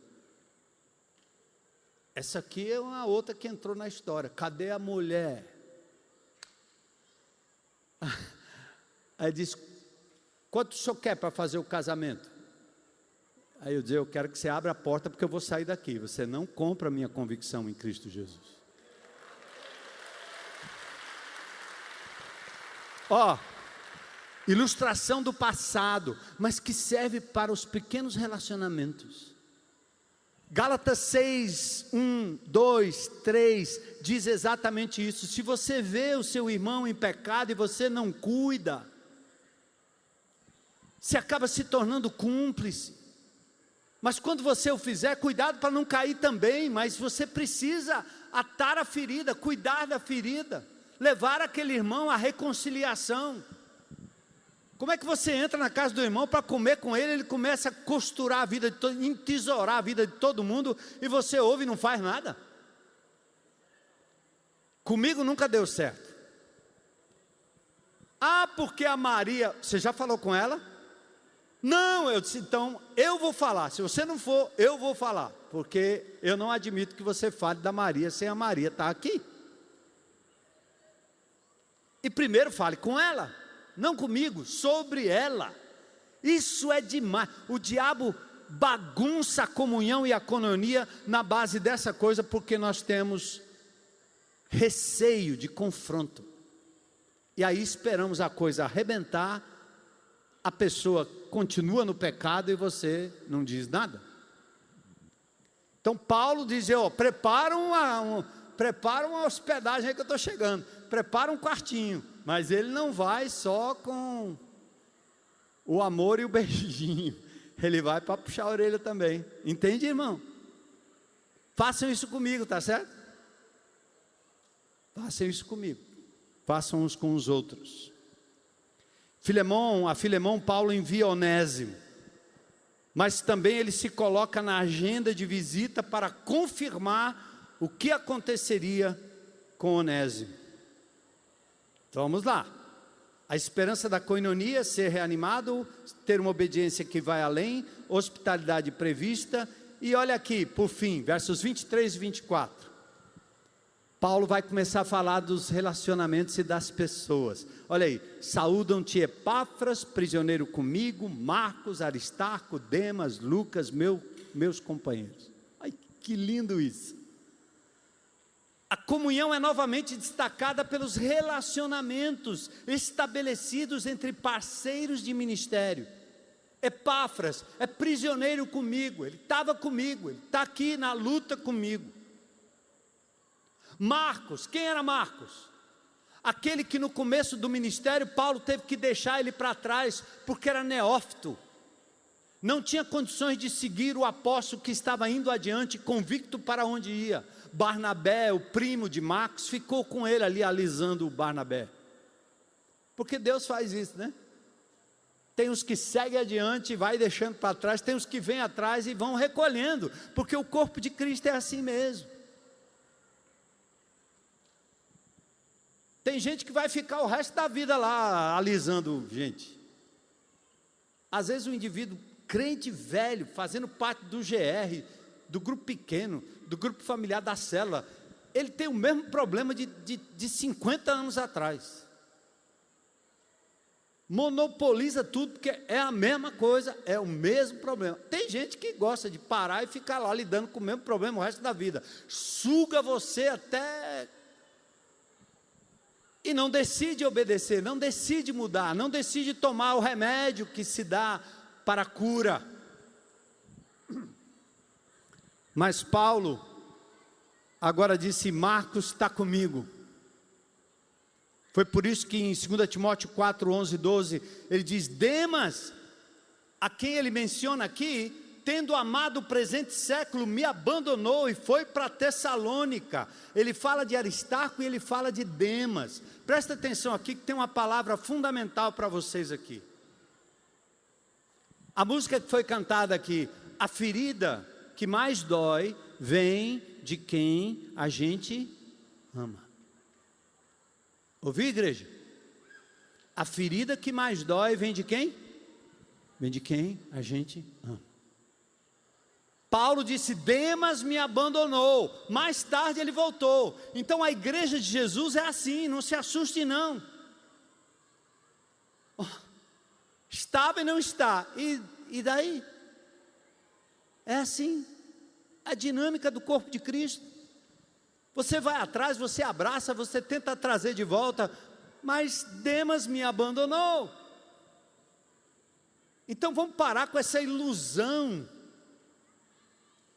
Essa aqui é uma outra que entrou na história, cadê a mulher? Aí disse, quanto o senhor quer para fazer o casamento? Aí eu disse, eu quero que você abra a porta porque eu vou sair daqui. Você não compra a minha convicção em Cristo Jesus. Ilustração do passado, mas que serve para os pequenos relacionamentos. Gálatas 6, 1, 2, 3, diz exatamente isso. Se você vê o seu irmão em pecado e você não cuida, você acaba se tornando cúmplice. Mas quando você o fizer, cuidado para não cair também, mas você precisa atar a ferida, cuidar da ferida, levar aquele irmão à reconciliação. Como é que você entra na casa do irmão para comer com ele, ele começa a costurar a vida de todo, entesourar a vida de todo mundo, e você ouve e não faz nada? Comigo nunca deu certo. Porque a Maria, você já falou com ela? Não, eu disse, então eu vou falar, se você não for, eu vou falar, porque eu não admito que você fale da Maria sem a Maria estar aqui. E primeiro fale com ela, não comigo, sobre ela. Isso é demais. O diabo bagunça a comunhão e a coinonia na base dessa coisa, porque nós temos receio de confronto. E aí esperamos a coisa arrebentar, a pessoa continua no pecado e você não diz nada. Então Paulo diz, prepara uma hospedagem aí que eu estou chegando, prepara um quartinho, mas ele não vai só com o amor e o beijinho, ele vai para puxar a orelha também, entende, irmão? Façam isso comigo, tá certo? Façam isso comigo, façam uns com os outros. A Filemão, Paulo envia Onésimo, mas também ele se coloca na agenda de visita para confirmar o que aconteceria com Onésimo. Então vamos lá, a esperança da coinonia, ser reanimado, ter uma obediência que vai além, hospitalidade prevista, e olha aqui, por fim, versos 23 e 24, Paulo vai começar a falar dos relacionamentos e das pessoas. Olha aí, saúdam-te Epáfras, prisioneiro comigo, Marcos, Aristarco, Demas, Lucas, meus companheiros. Ai, que lindo isso. A comunhão é novamente destacada pelos relacionamentos estabelecidos entre parceiros de ministério. Epáfras é prisioneiro comigo, ele estava comigo, ele está aqui na luta comigo. Marcos, quem era Marcos? Aquele que no começo do ministério Paulo teve que deixar ele para trás, porque era neófito, não tinha condições de seguir o apóstolo que estava indo adiante, convicto para onde ia. Barnabé, o primo de Marcos, ficou com ele ali alisando o Barnabé, porque Deus faz isso, né? Tem os que seguem adiante e vai deixando para trás, tem os que vêm atrás e vão recolhendo, porque o corpo de Cristo é assim mesmo. Tem gente que vai ficar o resto da vida lá alisando gente. Às vezes o indivíduo crente velho, fazendo parte do GR, do grupo pequeno, do grupo familiar da célula, ele tem o mesmo problema de 50 anos atrás. Monopoliza tudo, porque é a mesma coisa, é o mesmo problema. Tem gente que gosta de parar e ficar lá lidando com o mesmo problema o resto da vida. Suga você até... E não decide obedecer, não decide mudar, não decide tomar o remédio que se dá para a cura. Mas Paulo agora disse, Marcos está comigo. Foi por isso que em 2 Timóteo 4, 11 e 12, ele diz, Demas, a quem ele menciona aqui, tendo amado o presente século, me abandonou e foi para Tessalônica. Ele fala de Aristarco e ele fala de Demas. Presta atenção aqui que tem uma palavra fundamental para vocês aqui. A música que foi cantada aqui, a ferida que mais dói, vem de quem a gente ama. Ouviu, igreja? A ferida que mais dói vem de quem? Vem de quem a gente ama. Paulo disse, Demas me abandonou, mais tarde ele voltou. Então a igreja de Jesus é assim, não se assuste não. Estava e não está, e daí? É assim, a dinâmica do corpo de Cristo. Você vai atrás, você abraça, você tenta trazer de volta, mas Demas me abandonou. Então vamos parar com essa ilusão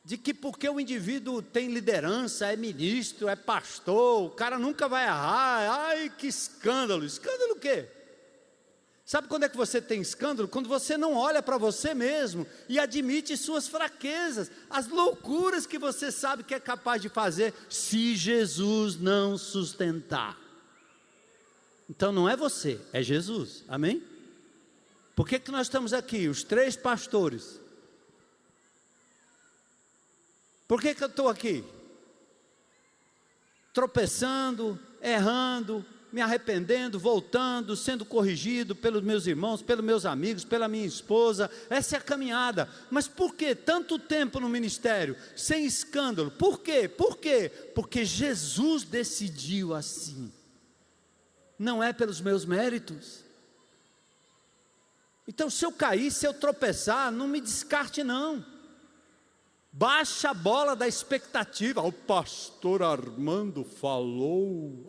de que porque o indivíduo tem liderança, é ministro, é pastor, o cara nunca vai errar. Ai, que escândalo. Escândalo o quê? Sabe quando é que você tem escândalo? Quando você não olha para você mesmo e admite suas fraquezas, as loucuras que você sabe que é capaz de fazer, se Jesus não sustentar. Então não é você, é Jesus, amém? Por que nós estamos aqui, os 3 pastores? Por que eu estou aqui? Tropeçando, errando, me arrependendo, voltando, sendo corrigido pelos meus irmãos, pelos meus amigos, pela minha esposa. Essa é a caminhada. Mas por que tanto tempo no ministério, sem escândalo? Por quê? Por quê? Porque Jesus decidiu assim. não é pelos meus méritos. Então, se eu cair, se eu tropeçar, não me descarte não. Baixa a bola da expectativa. O pastor Armando falou,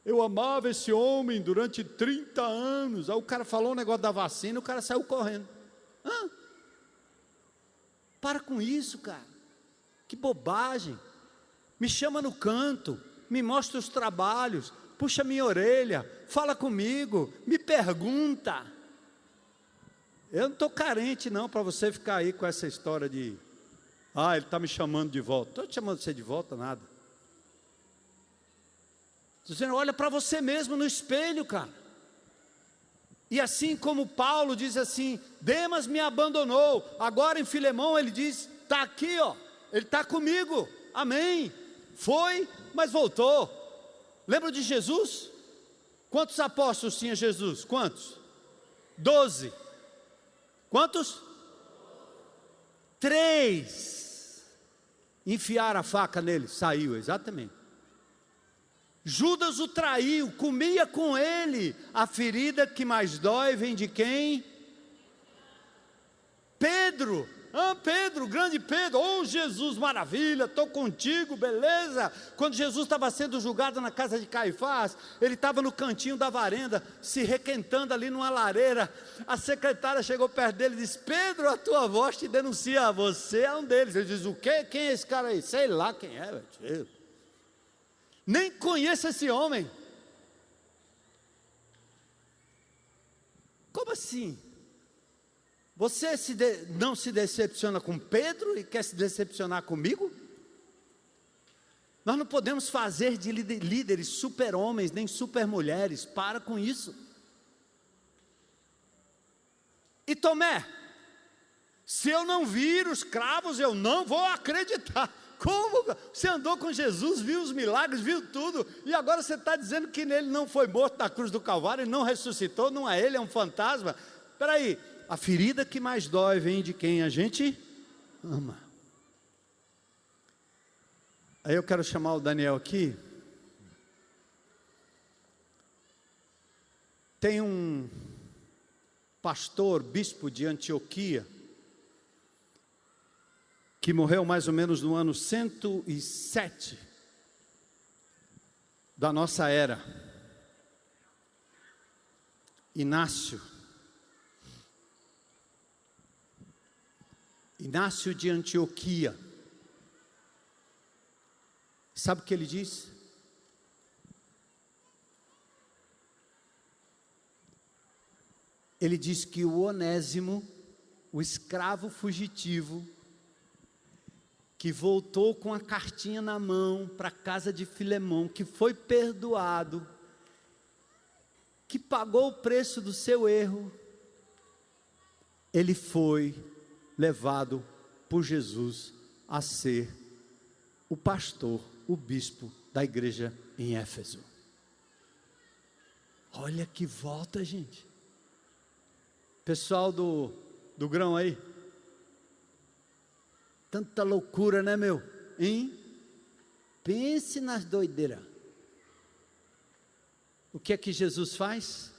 eu amava esse homem durante 30 anos. Aí o cara falou um negócio da vacina, o cara saiu correndo. Para com isso, cara. Que bobagem. Me chama no canto, me mostra os trabalhos, puxa minha orelha, fala comigo, me pergunta. Eu não estou carente não, para você ficar aí com essa história de, ele está me chamando de volta. Estou te chamando você de volta, nada. Estou dizendo, olha para você mesmo no espelho, cara. E assim como Paulo diz assim, Demas me abandonou, agora em Filemão ele diz, está aqui, ele está comigo, amém. Foi, mas voltou. Lembra de Jesus? Quantos apóstolos tinha Jesus? Quantos? 12. Quantos? 3. Enfiaram a faca nele, saiu, exatamente. Judas o traiu, comia com ele. A ferida que mais dói vem de quem? Pedro. Pedro, grande Pedro, Jesus, maravilha, estou contigo, beleza. Quando Jesus estava sendo julgado na casa de Caifás, ele estava no cantinho da varanda, se requentando ali numa lareira. A secretária chegou perto dele e disse, Pedro, a tua voz te denuncia, você é um deles. Ele diz, o quê? Quem é esse cara aí? Sei lá quem é, velho. Nem conheço esse homem. Como assim? Você não se decepciona com Pedro e quer se decepcionar comigo? Nós não podemos fazer de líderes super-homens, nem super-mulheres. Para com isso. E Tomé, se eu não vir os cravos, eu não vou acreditar. Como? Você andou com Jesus, viu os milagres, viu tudo, e agora você está dizendo que ele não foi morto na cruz do Calvário, ele não ressuscitou, não é ele, é um fantasma. Espera aí. A ferida que mais dói vem de quem a gente ama. Aí eu quero chamar o Daniel aqui. Tem um pastor, bispo de Antioquia, que morreu mais ou menos no ano 107 da nossa era. Inácio de Antioquia. Sabe o que ele diz? Ele diz que o Onésimo, o escravo fugitivo, que voltou com a cartinha na mão para a casa de Filemão, que foi perdoado, que pagou o preço do seu erro, ele foi levado por Jesus a ser o pastor, o bispo da igreja em Éfeso. Olha que volta, gente. Pessoal do grão aí, tanta loucura, né, meu? Hein? Pense nas doideiras. O que é que Jesus faz?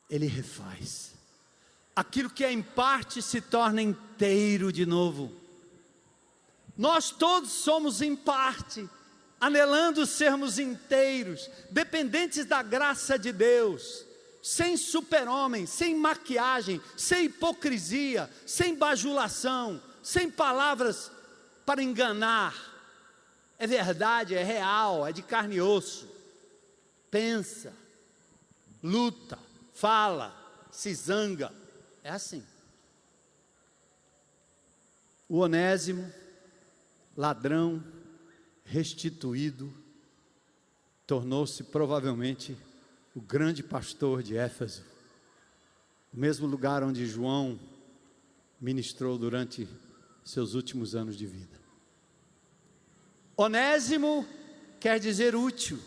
Ele refaz. Aquilo que é em parte se torna inteiro de novo. Nós todos somos em parte, anelando sermos inteiros, dependentes da graça de Deus, sem super-homem, sem maquiagem, sem hipocrisia, sem bajulação, sem palavras para enganar. É verdade, é real, é de carne e osso. Pensa, luta, fala, se zanga. É assim. O Onésimo, ladrão, restituído, tornou-se provavelmente o grande pastor de Éfeso, o mesmo lugar onde João ministrou durante seus últimos anos de vida. Onésimo quer dizer útil.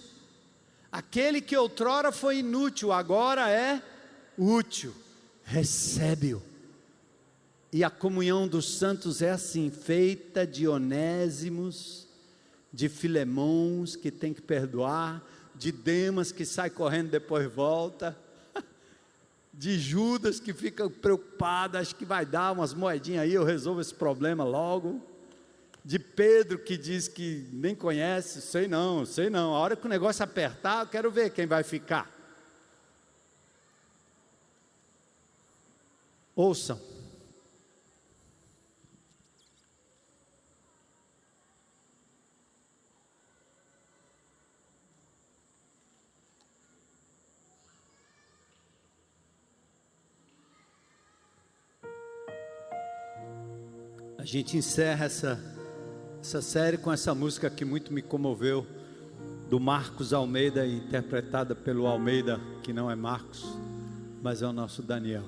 Aquele que outrora foi inútil, agora é útil. Recebe-o. E a comunhão dos santos é assim, feita de onésimos, de Filemons que tem que perdoar, de Demas que sai correndo depois volta, de Judas que fica preocupado, acho que vai dar umas moedinhas aí, eu resolvo esse problema logo, de Pedro que diz que nem conhece, sei não, a hora que o negócio apertar, eu quero ver quem vai ficar. Ouçam. A gente encerra essa série com essa música que muito me comoveu, do Marcos Almeida, interpretada pelo Almeida, que não é Marcos, mas é o nosso Daniel.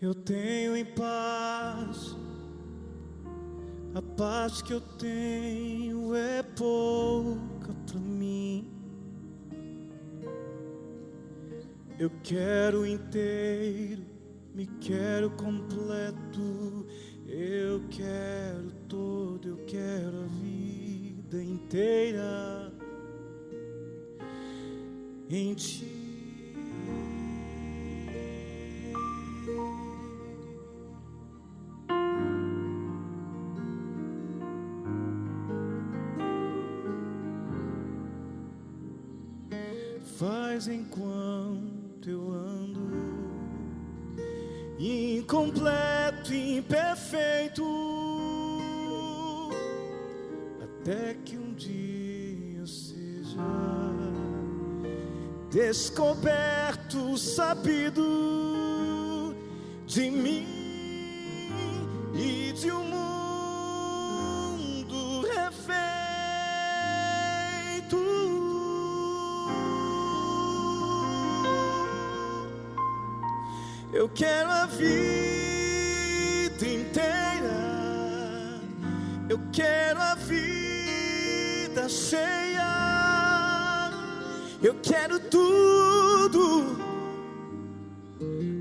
Eu tenho em paz, a paz que eu tenho é pouca para mim. Eu quero inteiro, me quero completo, eu quero todo, eu quero a vida inteira em ti. Faz enquanto eu ando incompleto, imperfeito, até que um dia eu seja descoberto, sabido de mim e de um mundo refeito. Eu quero a vida inteira, eu quero a vida cheia, eu quero tudo,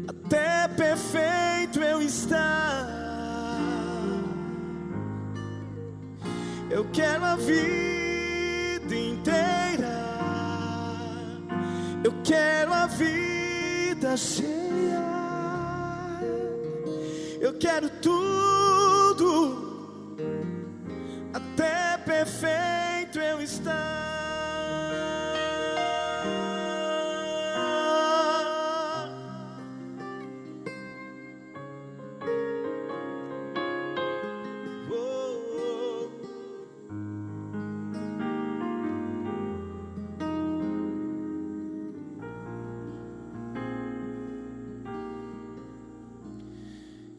até perfeito eu estar. Eu quero a vida inteira, eu quero a vida cheia. Eu quero tudo, até perfeito eu estar.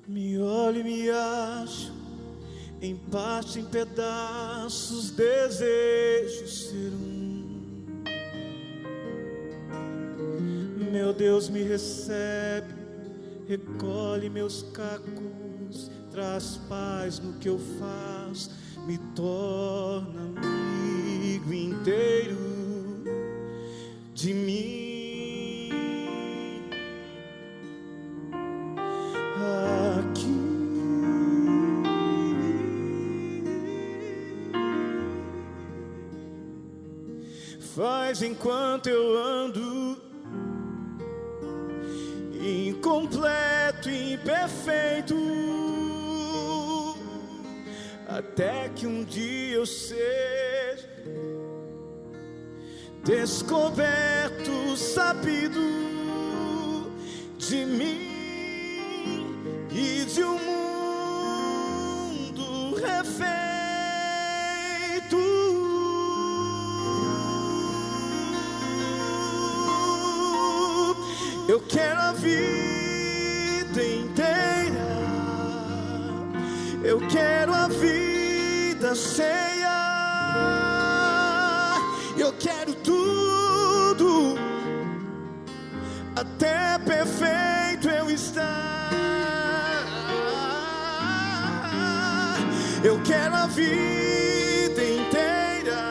Me olho e me acho em parte, em pedaços, desejo ser um. Meu Deus me recebe, recolhe meus cacos, traz paz no que eu faço, me torna amigo inteiro de mim. Faz enquanto eu ando incompleto, imperfeito, até que um dia eu seja descoberto, sabido de mim e de um mundo refeito. Eu quero a vida inteira, eu quero a vida cheia, eu quero tudo, até perfeito eu estar. Eu quero a vida inteira,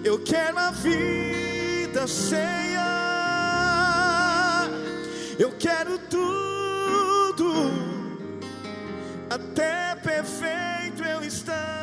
eu quero a vida cheia. Eu quero tudo, até perfeito eu estar.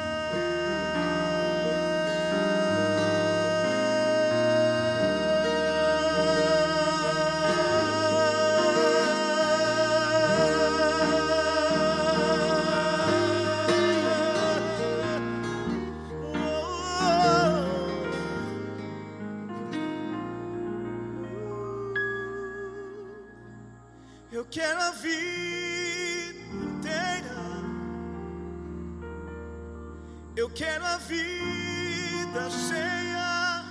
Eu quero a vida inteira, eu quero a vida cheia,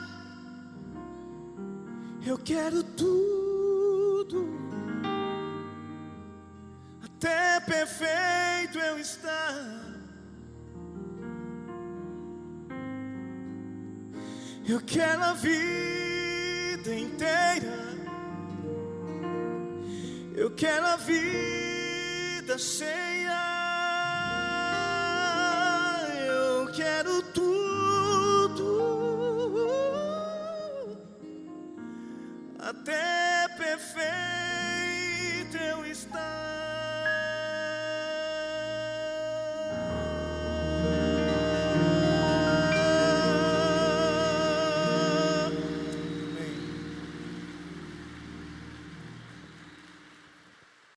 eu quero tudo, até perfeito eu estar. Eu quero a vida inteira, eu quero a vida cheia,